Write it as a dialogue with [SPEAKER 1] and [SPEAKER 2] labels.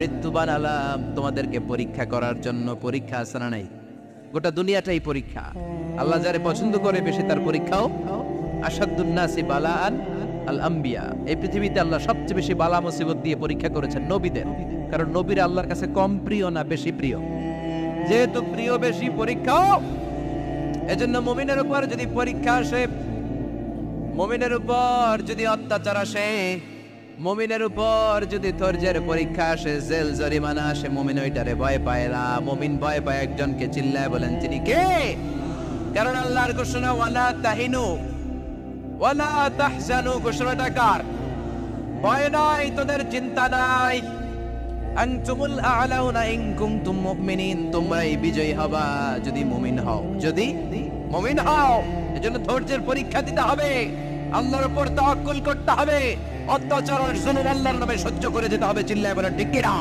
[SPEAKER 1] মৃত্যু বানালাম তোমাদেরকে পরীক্ষা করার জন্য। পরীক্ষা আছে না নাই? গোটা দুনিয়াটাই পরীক্ষা। আল্লাহ যারে পছন্দ করে বেশি তার পরীক্ষাও। আসাদুন নাসি বালাআন আল আম্বিয়া। এই পৃথিবীতে আল্লাহ সবচেয়ে বেশি বালা মুসিবত দিয়ে পরীক্ষা করেছেন নবীদের। কারণ নবীরা আল্লাহর কাছে কম প্রিয় না বেশি প্রিয়? যেহেতু প্রিয় বেশি, পরীক্ষাও। এজন্য মুমিনের উপর যদি পরীক্ষা আসে, মুমিনের উপর যদি অত্যাচার আসে, মুমিনের উপর যদি ধৈর্যের পরীক্ষা আসে, জেল জরিমানা আসে, মুমিন ওইটারে ভয় পায় না। মুমিন ভয় পায় একজনকে, চিল্লায় বলেন তিনি কে? কারণ আল্লাহর ঘোষণা ওয়ালা তাহিনু ওয়ালা তাহজানু। ঘোষণাটা কার? ভয় নাই, তোদের চিন্তা নাই। আনতুমুল আ'লাউনা ইন কুনতুম মুমিনিন। তোমরাই বিজয়ী হবা যদি মুমিন হও, যদি মুমিন হও। এজন্য ধৈর্যের পরীক্ষা দিতে হবে, আল্লাহর উপর তাওয়াক্কুল করতে হবে, অত্যাচার আর জুলুম আল্লাহর নামে সহ্য করে যেতে হবে। চিল্লায় বলেন ঠিক কিনা?